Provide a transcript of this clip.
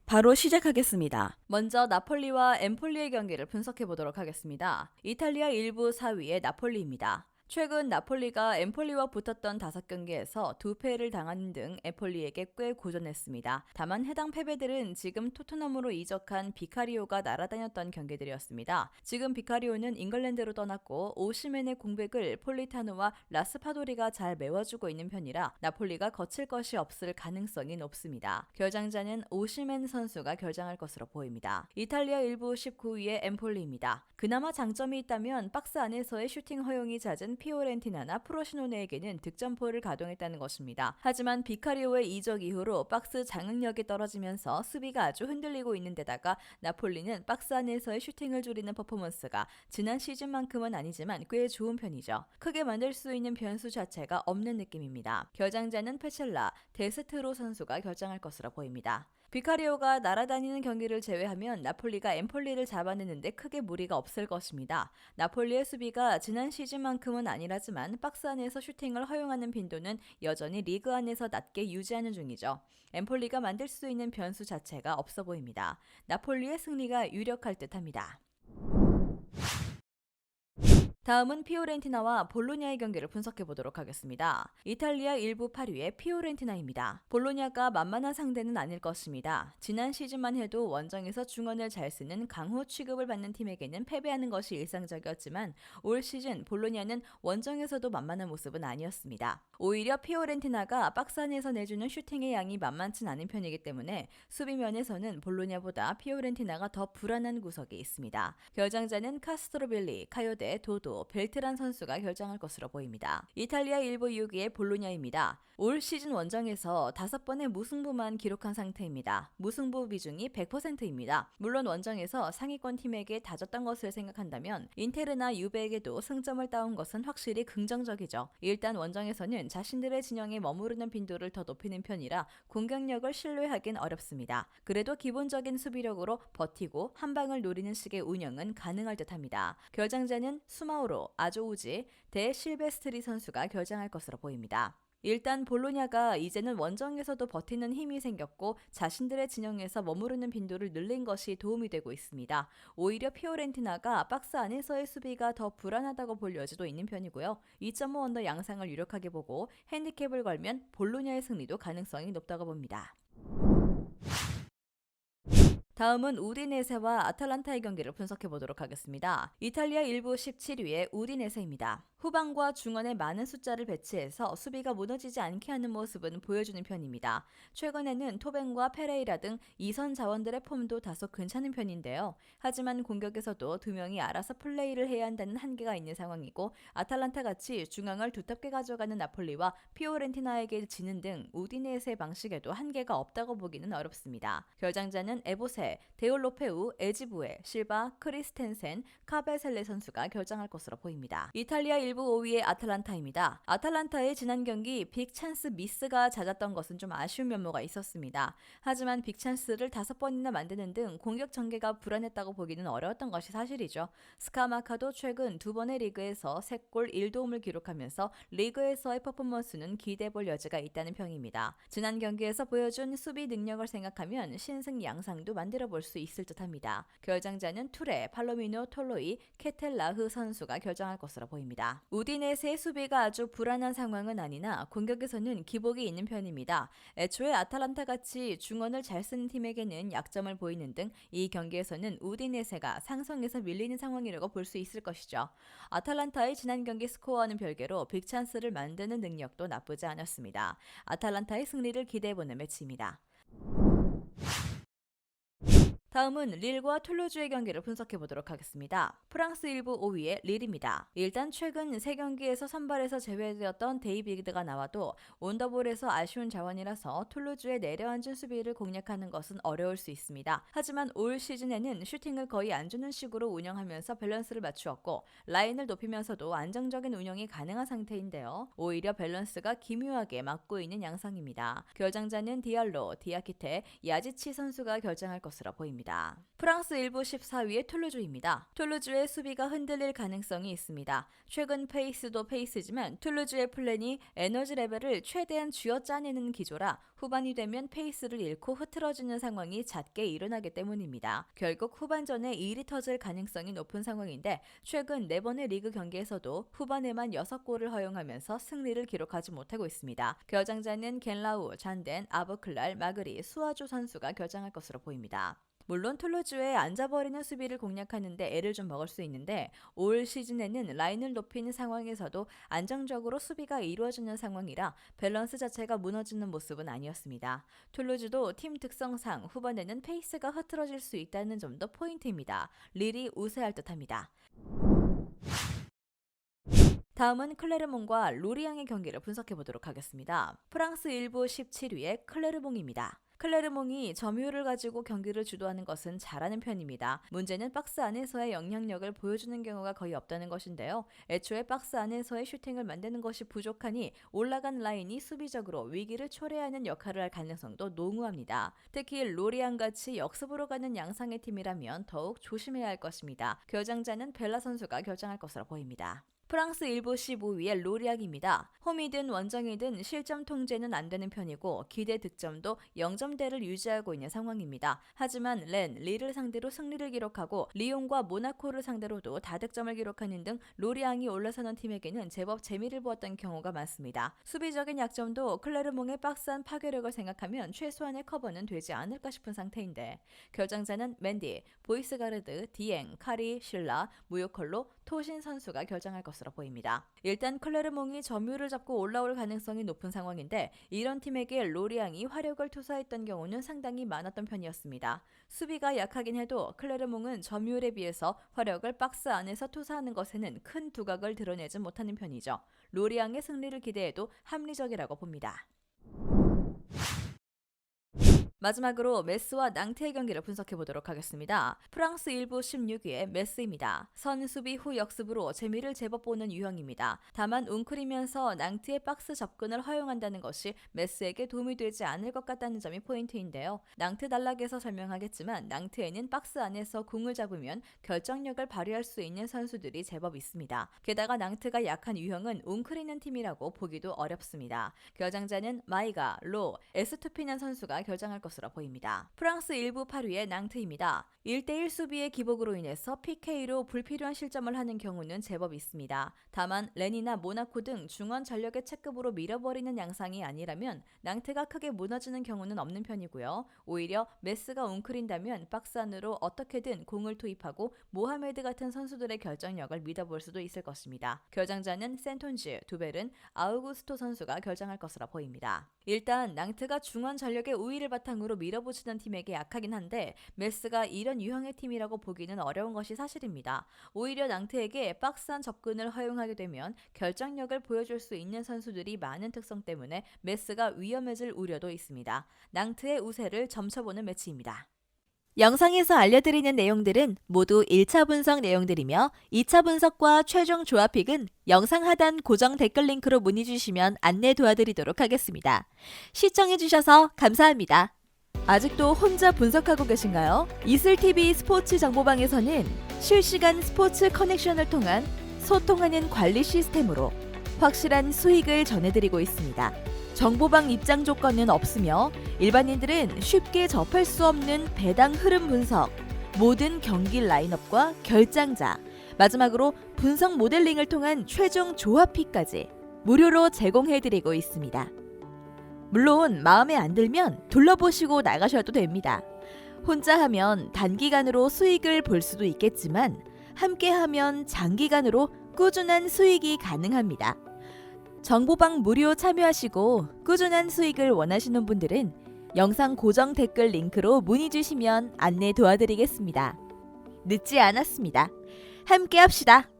바로 시작하겠습니다. 먼저 나폴리와 엠폴리의 경기를 분석해 보도록 하겠습니다. 이탈리아 1부 4위의 나폴리입니다. 최근 나폴리가 엠폴리와 붙었던 5경기에서 2패를 당하는 등 엠폴리에게 꽤 고전했습니다. 다만 해당 패배들은 지금 토트넘으로 이적한 비카리오가 날아다녔던 경기들이었습니다. 지금 비카리오는 잉글랜드로 떠났고 오시멘의 공백을 폴리타노와 라스파도리가 잘 메워주고 있는 편이라 나폴리가 거칠 것이 없을 가능성이 높습니다. 결장자는 오시멘 선수가 결장할 것으로 보입니다. 이탈리아 1부 19위의 엠폴리입니다. 그나마 장점이 있다면 박스 안에서의 슈팅 허용이 잦은 피오렌티나나 프로시노네에게는 득점포를 가동했다는 것입니다. 하지만 비카리오의 이적 이후로 박스 장악력이 떨어지면서 수비가 아주 흔들리고 있는 데다가 나폴리는 박스 안에서의 슈팅을 줄이는 퍼포먼스가 지난 시즌만큼은 아니지만 꽤 좋은 편이죠. 크게 만들 수 있는 변수 자체가 없는 느낌입니다. 결장자는 페첼라, 데스트로 선수가 결장할 것으로 보입니다. 비카리오가 날아다니는 경기를 제외하면 나폴리가 엠폴리를 잡아내는데 크게 무리가 없을 것입니다. 나폴리의 수비가 지난 시즌만큼은 아니라지만 박스 안에서 슈팅을 허용하는 빈도는 여전히 리그 안에서 낮게 유지하는 중이죠. 엠폴리가 만들 수 있는 변수 자체가 없어 보입니다. 나폴리의 승리가 유력할 듯합니다. 다음은 피오렌티나와 볼로냐의 경기를 분석해 보도록 하겠습니다. 이탈리아 1부 8위의 피오렌티나입니다. 볼로냐가 만만한 상대는 아닐 것입니다. 지난 시즌만 해도 원정에서 중원을 잘 쓰는 강호 취급을 받는 팀에게는 패배하는 것이 일상적이었지만 올 시즌 볼로냐는 원정에서도 만만한 모습은 아니었습니다. 오히려 피오렌티나가 박스 안에서 내주는 슈팅의 양이 만만치 않은 편이기 때문에 수비면에서는 볼로냐보다 피오렌티나가 더 불안한 구석이 있습니다. 결장자는 카스트로빌리, 카요데, 도도, 벨트란 선수가 결정할 것으로 보입니다. 이탈리아 1부 6위의 볼로냐입니다. 올 시즌 원정에서 5번의 무승부만 기록한 상태입니다. 무승부 비중이 100%입니다. 물론 원정에서 상위권 팀에게 다졌던 것을 생각한다면 인테르나 유베에게도 승점을 따온 것은 확실히 긍정적이죠. 일단 원정에서는 자신들의 진영에 머무르는 빈도를 더 높이는 편이라 공격력을 신뢰하긴 어렵습니다. 그래도 기본적인 수비력으로 버티고 한 방을 노리는 식의 운영은 가능할 듯합니다. 결장자는 수마우로, 아조우지, 데 실베스트리 선수가 결장할 것으로 보입니다. 일단 볼로냐가 이제는 원정에서도 버티는 힘이 생겼고 자신들의 진영에서 머무르는 빈도를 늘린 것이 도움이 되고 있습니다. 오히려 피오렌티나가 박스 안에서의 수비가 더 불안하다고 볼 여지도 있는 편이고요. 2.5 언더 양상을 유력하게 보고 핸디캡을 걸면 볼로냐의 승리도 가능성이 높다고 봅니다. 다음은 우디네세와 아탈란타의 경기를 분석해 보도록 하겠습니다. 이탈리아 1부 17위의 우디네세입니다. 후방과 중원에 많은 숫자를 배치해서 수비가 무너지지 않게 하는 모습은 보여주는 편입니다. 최근에는 토벤과 페레이라 등 2선 자원들의 폼도 다소 괜찮은 편인데요. 하지만 공격에서도 2명이 알아서 플레이를 해야 한다는 한계가 있는 상황이고 아탈란타같이 중앙을 두텁게 가져가는 나폴리와 피오렌티나에게 지는 등 우디네세의 방식에도 한계가 없다고 보기는 어렵습니다. 결장자는 에보세, 데올로페우, 에지부에, 실바, 크리스텐센, 카베셀레 선수가 결장할 것으로 보입니다. 이탈리아 1부 5위의 아탈란타입니다. 아탈란타의 지난 경기 빅찬스 미스가 잦았던 것은 좀 아쉬운 면모가 있었습니다. 하지만 빅찬스를 5번이나 만드는 등 공격 전개가 불안했다고 보기는 어려웠던 것이 사실이죠. 스카마카도 최근 2번의 리그에서 3골 1도움을 기록하면서 리그에서의 퍼포먼스는 기대해볼 여지가 있다는 평입니다. 지난 경기에서 보여준 수비 능력을 생각하면 신승 양상도 만들어볼 수 있을 듯합니다. 결장자는 투레, 팔로미노, 톨로이, 케텔라흐 선수가 결정할 것으로 보입니다. 우디네세의 수비가 아주 불안한 상황은 아니나 공격에서는 기복이 있는 편입니다. 애초에 아탈란타같이 중원을 잘 쓰는 팀에게는 약점을 보이는 등 이 경기에서는 우디네세가 상성에서 밀리는 상황이라고 볼 수 있을 것이죠. 아탈란타의 지난 경기 스코어와는 별개로 빅찬스를 만드는 능력도 나쁘지 않았습니다. 아탈란타의 승리를 기대해보는 매치입니다. 다음은 릴과 툴루즈의 경기를 분석해 보도록 하겠습니다. 프랑스 1부 5위의 릴입니다. 일단 최근 3경기에서 선발에서 제외되었던 데이비드가 나와도 온더볼에서 아쉬운 자원이라서 툴루즈의 내려앉은 수비를 공략하는 것은 어려울 수 있습니다. 하지만 올 시즌에는 슈팅을 거의 안 주는 식으로 운영하면서 밸런스를 맞추었고 라인을 높이면서도 안정적인 운영이 가능한 상태인데요. 오히려 밸런스가 기묘하게 맞고 있는 양상입니다. 결장자는 디알로, 디아키테, 야지치 선수가 결정할 것으로 보입니다. 있습니다. 프랑스 일부 14위의 툴루즈입니다. 툴루즈의 수비가 흔들릴 가능성이 있습니다. 최근 페이스도 페이스지만 툴루즈의 플랜이 에너지 레벨을 최대한 쥐어짜내는 기조라 후반이 되면 페이스를 잃고 흐트러지는 상황이 잦게 일어나기 때문입니다. 결국 후반전에 일이 터질 가능성이 높은 상황인데 최근 4번의 리그 경기에서도 후반에만 6골을 허용하면서 승리를 기록하지 못하고 있습니다. 겨장자는 겐라우, 잔덴, 아브클랄, 마그리, 수아주 선수가 겨장할 것으로 보입니다. 물론 툴루즈의 앉아버리는 수비를 공략하는데 애를 좀 먹을 수 있는데 올 시즌에는 라인을 높이는 상황에서도 안정적으로 수비가 이루어지는 상황이라 밸런스 자체가 무너지는 모습은 아니었습니다. 툴루즈도 팀 특성상 후반에는 페이스가 흐트러질 수 있다는 점도 포인트입니다. 릴이 우세할 듯합니다. 다음은 클레르몽과 로리앙의 경기를 분석해보도록 하겠습니다. 프랑스 일부 17위의 클레르몽입니다. 클레르몽이 점유율을 가지고 경기를 주도하는 것은 잘하는 편입니다. 문제는 박스 안에서의 영향력을 보여주는 경우가 거의 없다는 것인데요. 애초에 박스 안에서의 슈팅을 만드는 것이 부족하니 올라간 라인이 수비적으로 위기를 초래하는 역할을 할 가능성도 농후합니다. 특히 로리앙같이 역습으로 가는 양상의 팀이라면 더욱 조심해야 할 것입니다. 겨장자는 벨라 선수가 결정할 것으로 보입니다. 프랑스 일부 15위의 로리앙입니다. 홈이든 원정이든 실점 통제는 안 되는 편이고 기대 득점도 0점대를 유지하고 있는 상황입니다. 하지만 렌, 리를 상대로 승리를 기록하고 리옹과 모나코를 상대로도 다득점을 기록하는 등 로리앙이 올라서는 팀에게는 제법 재미를 보았던 경우가 많습니다. 수비적인 약점도 클레르몽의 박스안 파괴력을 생각하면 최소한의 커버는 되지 않을까 싶은 상태인데 결정자는 맨디, 보이스가르드, 디엥, 카리, 실라, 무요컬로, 토신 선수가 결정할 것으로 보입니다. 일단 클레르몽이 점유율을 잡고 올라올 가능성이 높은 상황인데 이런 팀에게 로리앙이 화력을 투사했던 경우는 상당히 많았던 편이었습니다. 수비가 약하긴 해도 클레르몽은 점유율에 비해서 화력을 박스 안에서 투사하는 것에는 큰 두각을 드러내지 못하는 편이죠. 로리앙의 승리를 기대해도 합리적이라고 봅니다. 마지막으로 메스와 낭트의 경기를 분석해보도록 하겠습니다. 프랑스 일부 16위의 메스입니다. 선수비 후 역습으로 재미를 제법 보는 유형입니다. 다만 웅크리면서 낭트의 박스 접근을 허용한다는 것이 메스에게 도움이 되지 않을 것 같다는 점이 포인트인데요. 낭트 단락에서 설명하겠지만 낭트에는 박스 안에서 공을 잡으면 결정력을 발휘할 수 있는 선수들이 제법 있습니다. 게다가 낭트가 약한 유형은 웅크리는 팀이라고 보기도 어렵습니다. 겨장자는 마이가, 로, 에스투피난 선수가 결정할 것으로 보입니다. 프랑스 일부 8위의 낭트입니다. 1대1 수비의 기복으로 인해서 PK로 불필요한 실점을 하는 경우는 제법 있습니다. 다만 렌이나 모나코 등 중원 전력의 체급으로 밀어버리는 양상이 아니라면 낭트가 크게 무너지는 경우는 없는 편이고요. 오히려 메스가 웅크린다면 박스 안으로 어떻게든 공을 투입하고 모하메드 같은 선수들의 결정력을 믿어볼 수도 있을 것입니다. 결정자는 센톤즈, 두벨은 아우구스토 선수가 결정할 것으로 보입니다. 일단 낭트가 중원 전력의 우위를 바탕으로 밀어붙이는 팀에게 약하긴 한데 메스가 이런 유형의 팀이라고 보기는 어려운 것이 사실입니다. 오히려 낭트에게 박스안 접근을 허용하게 되면 결정력을 보여줄 수 있는 선수들이 많은 특성 때문에 메스가 위험해질 우려도 있습니다. 낭트의 우세를 점쳐보는 매치입니다. 영상에서 알려드리는 내용들은 모두 1차 분석 내용들이며 2차 분석과 최종 조합픽은 영상 하단 고정 댓글 링크로 문의 주시면 안내 도와드리도록 하겠습니다. 시청해주셔서 감사합니다. 아직도 혼자 분석하고 계신가요? 이슬TV 스포츠 정보방에서는 실시간 스포츠 커넥션을 통한 소통하는 관리 시스템으로 확실한 수익을 전해드리고 있습니다. 정보방 입장 조건은 없으며 일반인들은 쉽게 접할 수 없는 배당 흐름 분석, 모든 경기 라인업과 결장자, 마지막으로 분석 모델링을 통한 최종 조합픽까지 무료로 제공해드리고 있습니다. 물론 마음에 안 들면 둘러보시고 나가셔도 됩니다. 혼자 하면 단기간으로 수익을 볼 수도 있겠지만 함께 하면 장기간으로 꾸준한 수익이 가능합니다. 정보방 무료 참여하시고 꾸준한 수익을 원하시는 분들은 영상 고정 댓글 링크로 문의 주시면 안내 도와드리겠습니다. 늦지 않았습니다. 함께 합시다.